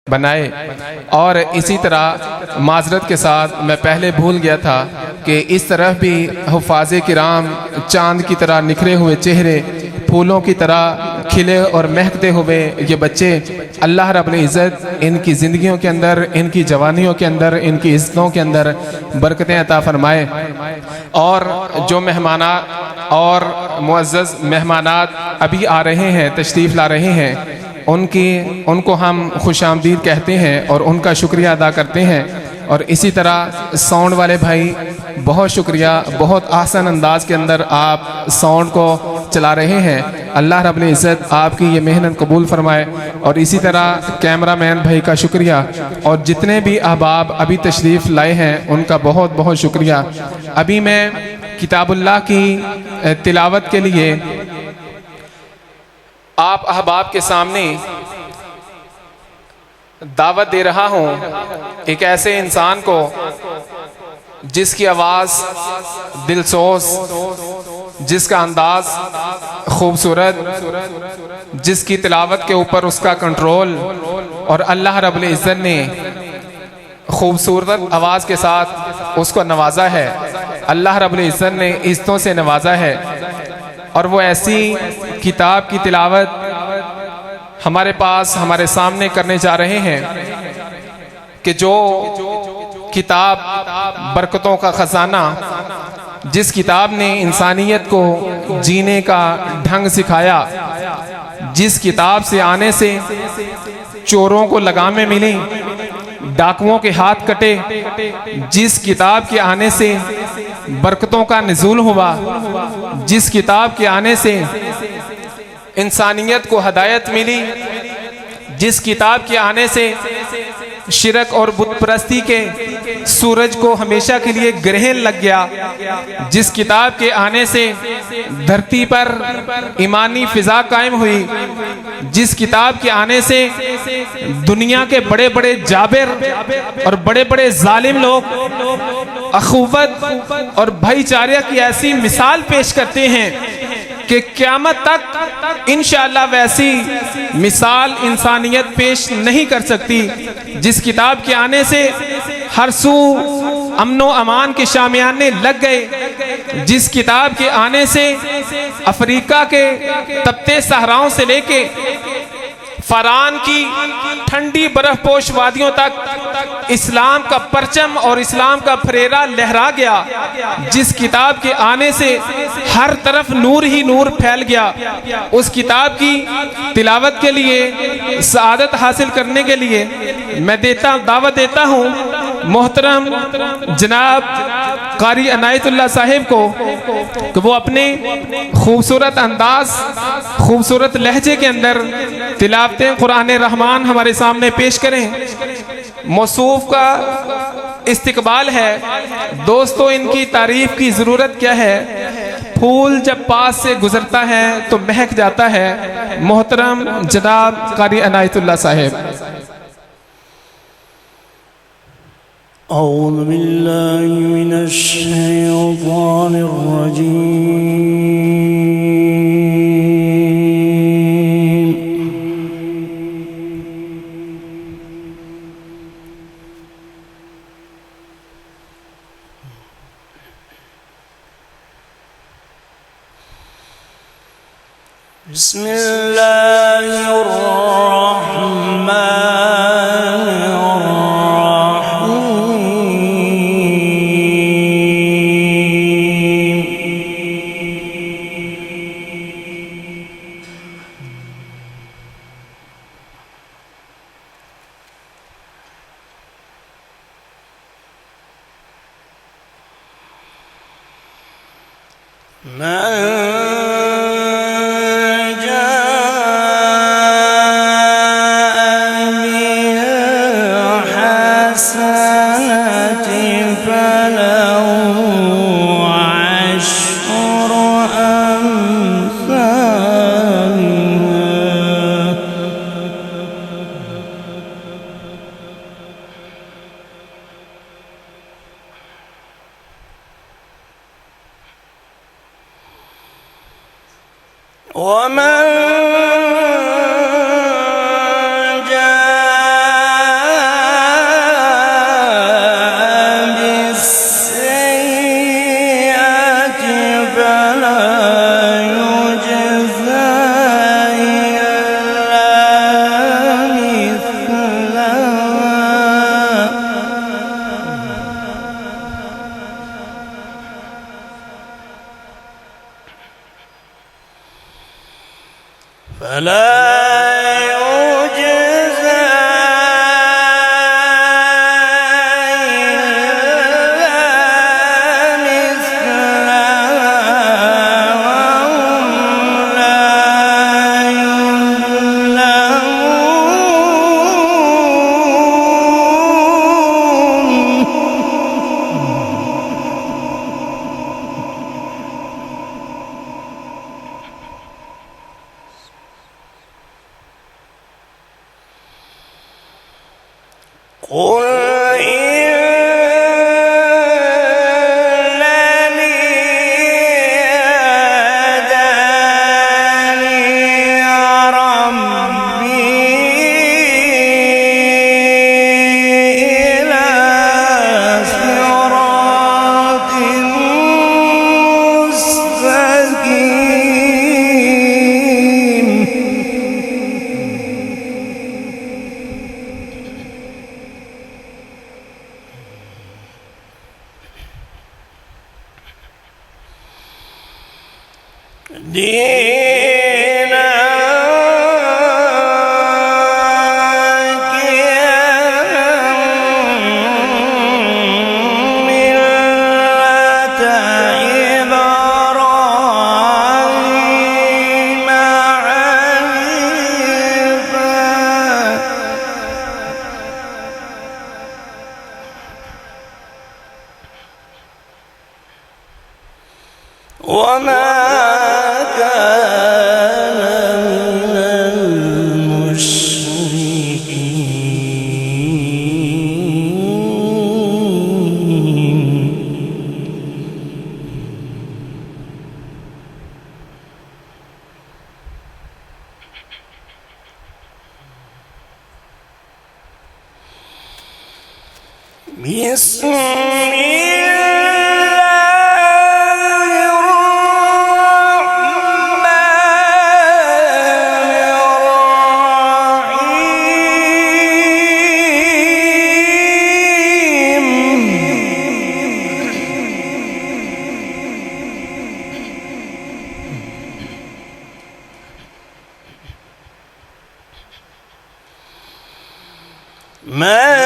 बनाए। और इसी तरह माजरत के साथ मैं पहले भूल गया था कि इस तरफ भी हुफ़ाज़े किराम चांद की तरह निखरे हुए चेहरे, फूलों की तरह खिले और महकते हुए ये बच्चे, अल्लाह रब्बुल इज़्ज़त इनकी ज़िंदगियों के अंदर, इनकी जवानियों के अंदर, इनकी इज़्ज़तों के अंदर बरकतें अता फरमाए। और जो मेहमानात और मुअज़्ज़ज़ मेहमानात अभी आ रहे हैं, तशरीफ़ ला रहे हैं, उनको हम खुशामदीद कहते हैं और उनका शुक्रिया अदा करते हैं। और इसी तरह साउंड वाले भाई, बहुत शुक्रिया, बहुत आसान अंदाज के अंदर आप साउंड को चला रहे हैं। अल्लाह रब्बुल इज़्ज़त आपकी ये मेहनत कबूल फरमाए। और इसी तरह कैमरामैन भाई का शुक्रिया, और जितने भी अहबाब अभी तशरीफ़ लाए हैं उनका बहुत बहुत शुक्रिया। अभी मैं किताबुल्लाह की तिलावत के लिए आप अहबाब के सामने दावत दे रहा हूँ, एक ऐसे इंसान को जिसकी आवाज़ दिलसोज, जिसका अंदाज खूबसूरत, जिसकी तिलावत के ऊपर उसका कंट्रोल, और अल्लाह रब्बुल इज़्ज़त ने खूबसूरत आवाज़ के साथ उसको नवाजा है। अल्लाह रब्बुल इज़्ज़त ने इज़्ज़तों से नवाजा है। और वो ऐसी किताब की तिलावत हमारे पास, हमारे सामने करने जा रहे हैं कि जो किताब बरकतों का ख़जाना, जिस किताब ने इंसानियत को जीने का ढंग सिखाया, जिस किताब से आने से चोरों को लगामें मिली, डाकुओं के हाथ कटे, जिस किताब के आने से बरकतों का नुज़ूल हुआ, जिस किताब के आने से इंसानियत को हदायत मिली, जिस किताब के आने से शिरक और बुत परस्ती के सूरज को हमेशा के लिए ग्रहण लग गया, जिस किताब के आने से धरती पर ईमानी फिजा कायम हुई, जिस किताब के आने से दुनिया के बड़े बड़े जाबिर और बड़े बड़े जालिम लोग अखुवत और भाईचारे की ऐसी मिसाल पेश करते हैं कि क़यामत तक इंशाअल्लाह वैसी मिसाल इंसानियत पेश नहीं कर सकती। जिस किताब के आने से हर सू अमनो अमान के शामियाने लग गए, जिस किताब के आने से अफ्रीका के तपते सहराओं से लेके फरान की ठंडी बर्फपोश वादियों तक इस्लाम का परचम और इस्लाम का फरेरा लहरा गया, जिस किताब के आने से हर तरफ नूर ही नूर फैल गया, उस किताब की तिलावत के लिए, सआदत हासिल करने के लिए मैं दावत देता हूँ मोहतरम जनाब कारी अनायतुल्लाह साहिब को कि वो अपने खूबसूरत अंदाज, खूबसूरत लहजे के अंदर तिलावतें कुरान रहमान हमारे सामने पेश करें। मौसूफ का इस्तिकबाल है। दोस्तों, इनकी तारीफ की ज़रूरत क्या है? फूल जब पास से गुजरता है तो महक जाता है। मोहतरम जनाब कारी अनायतुल्लाह साहिब। औज़ु बिल्लाहि मिनश शैतानिर रजीम। बिस्मिल्लाहिर रहमानिर ومن جاء ألا يجزى إلا مثلها وهم لا قل إنني هداني ربي إلى صراط مستقيم دينا ملة إبراهيم حنيفا وما كان من المشركين بسم ما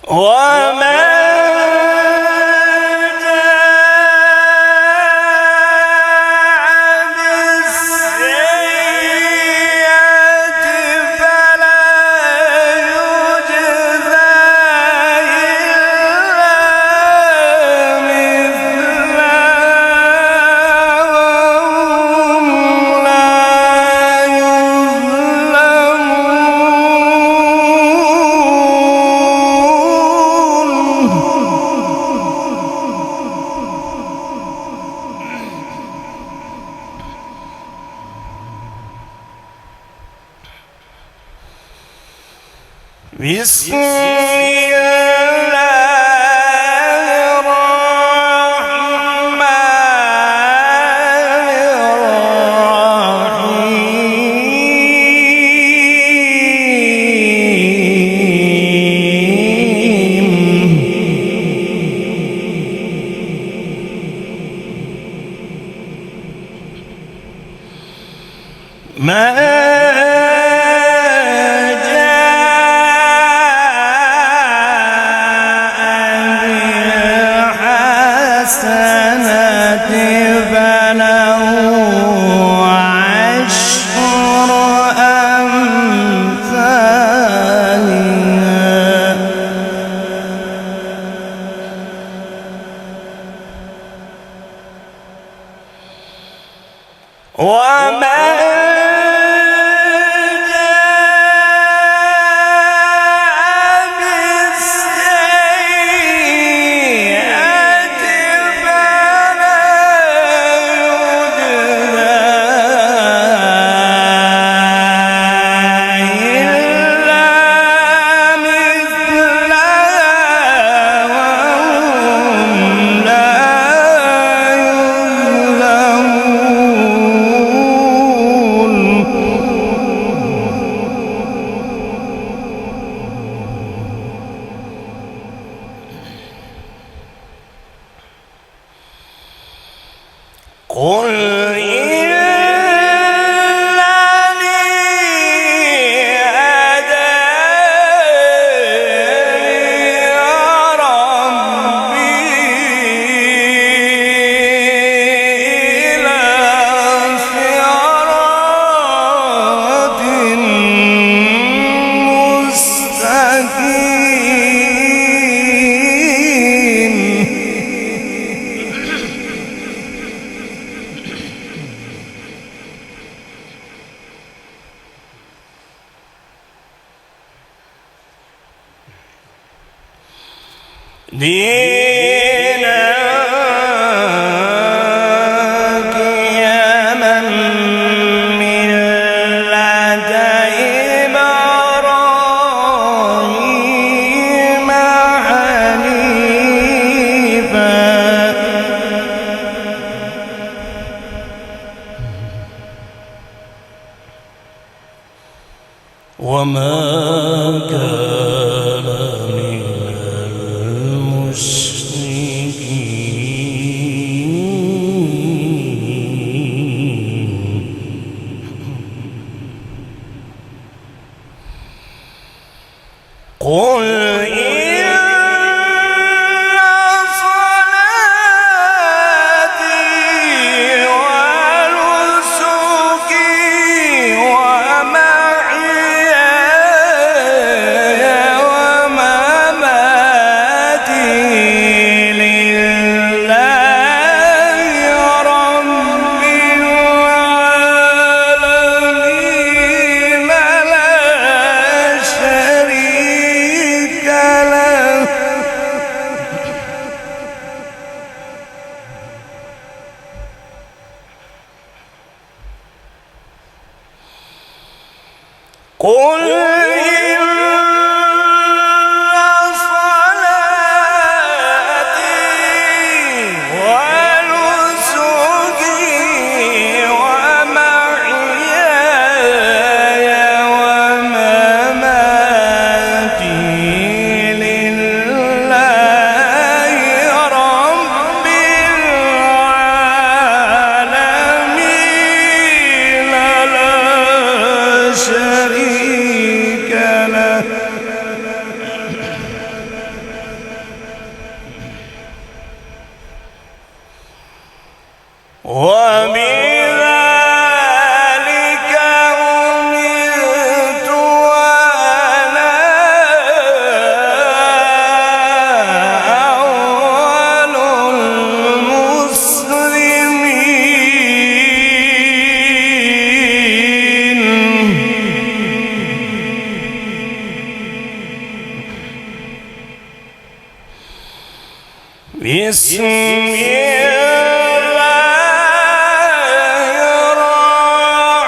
وما جاء بالسيئة فلا يجزى إلا مثلها وهم لا بسم الله الرحمن الرحيم ما جاء دينك قيما ملة إبراهيم حنيفا وما كان من المشركين قل إن صلاتي ونسكي ومحياي ومماتي لله رب العالمين لا شريك له قل إن صلاتي ونسكي ومحياي ومماتي لله رب العالمين لا شريك له وبذلك أمرت وأنا أول المسلمين بسم الله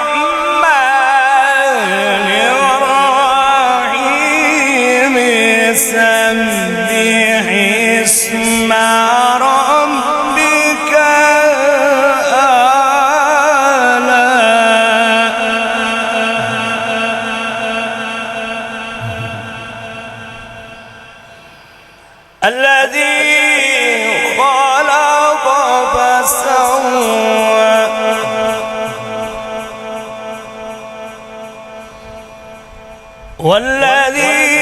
الرحمن الرحيم سبح اسم ربك الأعلى الذي خلق فسوى والذي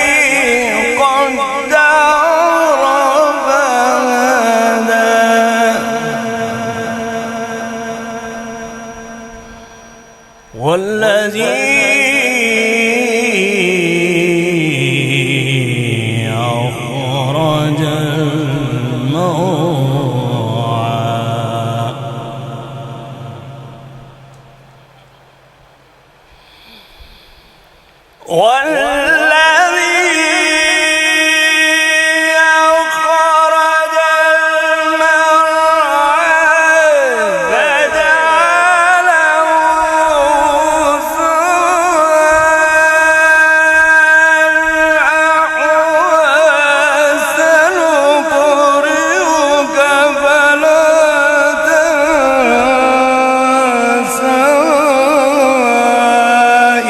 قدر فهدى والذي أخرج المرعى والذي أخرج المرعى فجعله ثاء سنقرئك فلا تنسى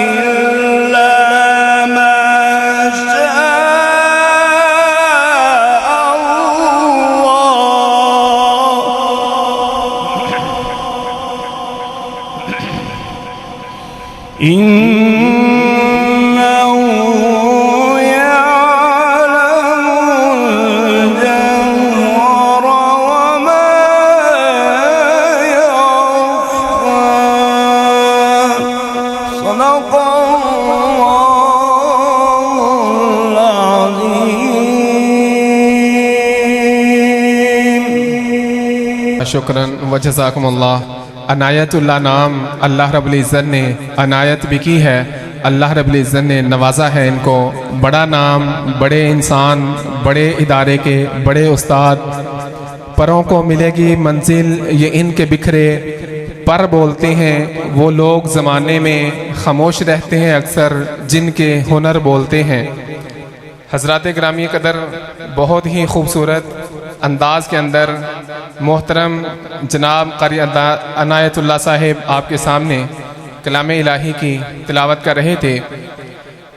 إلا ما شاء الله إنه يعلم الجهر وما يخفى صدق الله العظيم शुक्रन व जज़ाकुमुल्लाह। अनायतुल्लाह नाम अल्लाह रब्बुल इज़्ज़त ने अनायत भी की है अल्लाह रब्बुल इज़्ज़त ने नवाजा है इनको, बड़ा नाम, बड़े इंसान, बड़े इदारे के बड़े उस्ताद, परों को मिलेगी मंजिल ये इनके बिखरे पर बोलते हैं वो लोग ज़माने में खामोश रहते हैं अक्सर जिनके हुनर बोलते हैं। हज़रात ग्रामी कदर, बहुत ही खूबसूरत अंदाज़ के अंदर मोहतरम जनाब कारी अनायतुल्लाह साहिब आपके सामने कलाम इलाही की तिलावत कर रहे थे।